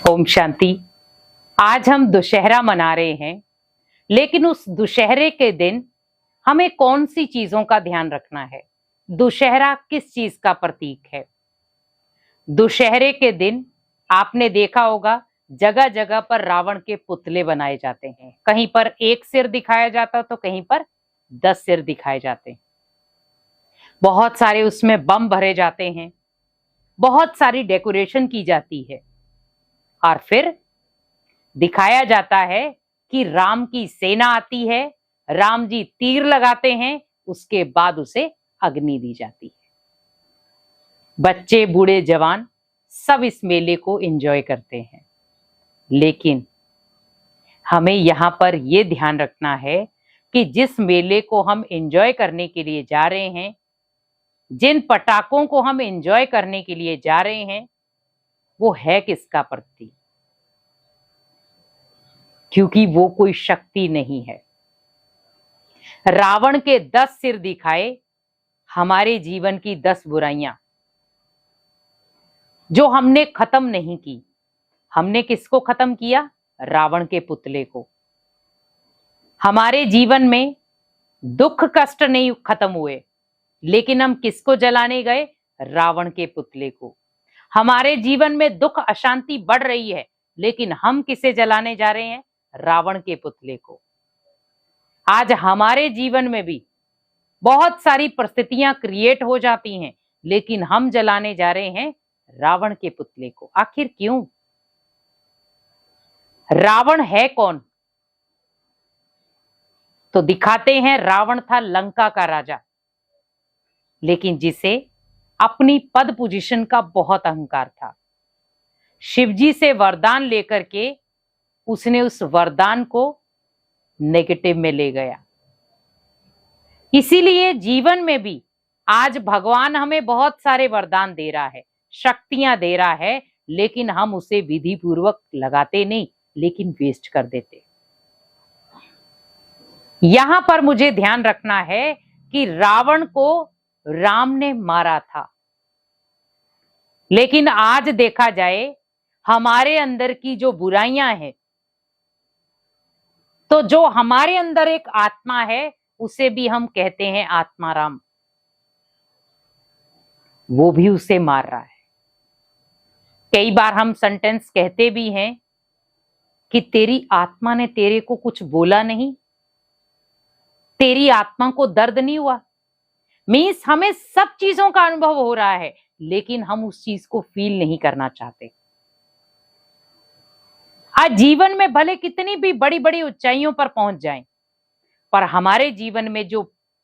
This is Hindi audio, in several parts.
ओम शांति। आज हम दुशहरा मना रहे हैं, लेकिन उस दुशहरे के दिन हमें कौन सी चीजों का ध्यान रखना है? दुशहरा किस चीज का प्रतीक है? दुशहरे के दिन आपने देखा होगा जगह जगह पर रावण के पुतले बनाए जाते हैं। कहीं पर एक सिर दिखाया जाता तो कहीं पर 10 सिर दिखाए जाते हैं। बहुत सारे उसमें बम भरे जाते हैं, बहुत सारी डेकोरेशन की जाती है और फिर दिखाया जाता है कि राम की सेना आती है, राम जी तीर लगाते हैं, उसके बाद उसे अग्नि दी जाती है। बच्चे बूढ़े जवान सब इस मेले को एंजॉय करते हैं, लेकिन हमें यहाँ पर यह ध्यान रखना है कि जिस मेले को हम एंजॉय करने के लिए जा रहे हैं, जिन पटाखों को हम एंजॉय करने के लिए जा रहे हैं, वो है किसका प्रतीक? क्योंकि वो कोई शक्ति नहीं है। रावण के 10 सिर दिखाए हमारे जीवन की 10 बुराइयां जो हमने खत्म नहीं की। हमने किसको खत्म किया? रावण के पुतले को। हमारे जीवन में दुख कष्ट नहीं खत्म हुए, लेकिन हम किसको जलाने गए? रावण के पुतले को। हमारे जीवन में दुख अशांति बढ़ रही है, लेकिन हम किसे जलाने जा रहे हैं? रावण के पुतले को। आज हमारे जीवन में भी बहुत सारी परिस्थितियां क्रिएट हो जाती हैं, लेकिन हम जलाने जा रहे हैं रावण के पुतले को। आखिर क्यों? रावण है कौन? तो दिखाते हैं रावण था लंका का राजा, लेकिन जिसे अपनी पद पोजीशन का बहुत अहंकार था। शिवजी से वरदान लेकर के उसने उस वरदान को नेगेटिव में ले गया। इसीलिए जीवन में भी आज भगवान हमें बहुत सारे वरदान दे रहा है, शक्तियां दे रहा है, लेकिन हम उसे विधि पूर्वक लगाते नहीं, लेकिन वेस्ट कर देते। यहां पर मुझे ध्यान रखना है कि रावण को राम ने मारा था, लेकिन आज देखा जाए हमारे अंदर की जो बुराइयां हैं, तो जो हमारे अंदर एक आत्मा है उसे भी हम कहते हैं आत्माराम, वो भी उसे मार रहा है। कई बार हम सेंटेंस कहते भी हैं कि तेरी आत्मा ने तेरे को कुछ बोला नहीं, तेरी आत्मा को दर्द नहीं हुआ। मीन्स हमें सब चीजों का अनुभव हो रहा है, लेकिन हम उस चीज को फील नहीं करना चाहते। आज जीवन में भले कितनी भी बड़ी बड़ी ऊंचाइयों पर पहुंच जाएं, पर हमारे जीवन में जो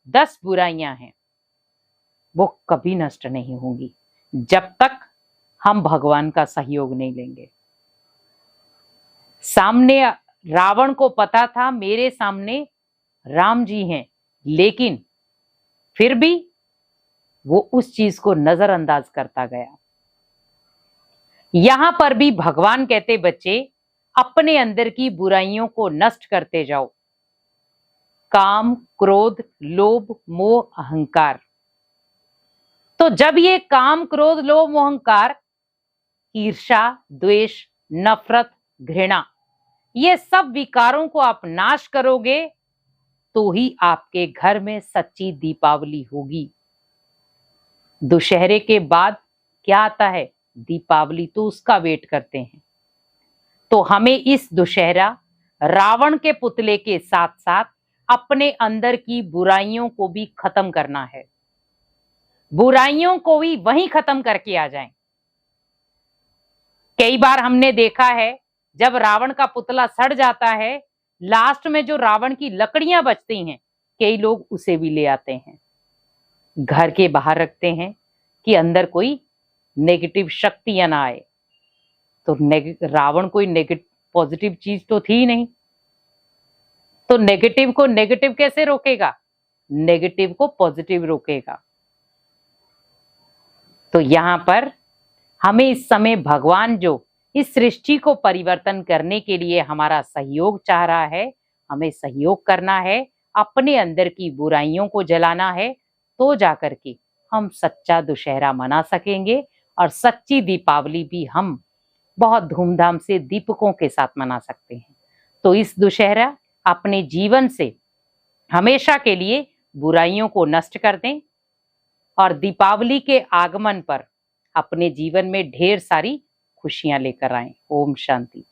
10 बुराइयां हैं वो कभी नष्ट नहीं होंगी जब तक हम भगवान का सहयोग नहीं लेंगे। सामने रावण को पता था मेरे सामने राम जी हैं, लेकिन फिर भी वो उस चीज को नजरअंदाज करता गया। यहां पर भी भगवान कहते, बच्चे अपने अंदर की बुराइयों को नष्ट करते जाओ। काम, क्रोध, लोभ, मोह, अहंकार। तो जब ये काम, क्रोध, लोभ, मोह, अहंकार, ईर्ष्या, द्वेष, नफरत, घृणा, ये सब विकारों को आप नाश करोगे तो ही आपके घर में सच्ची दीपावली होगी। दुशहरे के बाद क्या आता है? दीपावली। तो उसका वेट करते हैं। तो हमें इस दुशहरा रावण के पुतले के साथ साथ अपने अंदर की बुराइयों को भी खत्म करना है। बुराइयों को भी वहीं खत्म करके आ जाएं। कई बार हमने देखा है जब रावण का पुतला सड़ जाता है, लास्ट में जो रावण की लकड़ियां बचती हैं, कई लोग उसे भी ले आते हैं, घर के बाहर रखते हैं कि अंदर कोई नेगेटिव शक्तियां ना आए। तो रावण कोई नेगेटिव पॉजिटिव चीज तो थी नहीं, तो नेगेटिव को नेगेटिव कैसे रोकेगा? नेगेटिव को पॉजिटिव रोकेगा। तो यहां पर हमें इस समय भगवान जो इस सृष्टि को परिवर्तन करने के लिए हमारा सहयोग चाह रहा है, हमें सहयोग करना है, अपने अंदर की बुराइयों को जलाना है, तो जाकर के हम सच्चा दुशहरा मना सकेंगे और सच्ची दीपावली भी हम बहुत धूमधाम से दीपकों के साथ मना सकते हैं। तो इस दुशहरा अपने जीवन से हमेशा के लिए बुराइयों को नष्ट कर दें और दीपावली के आगमन पर अपने जीवन में ढेर सारी खुशियां लेकर आएं। ओम शांति।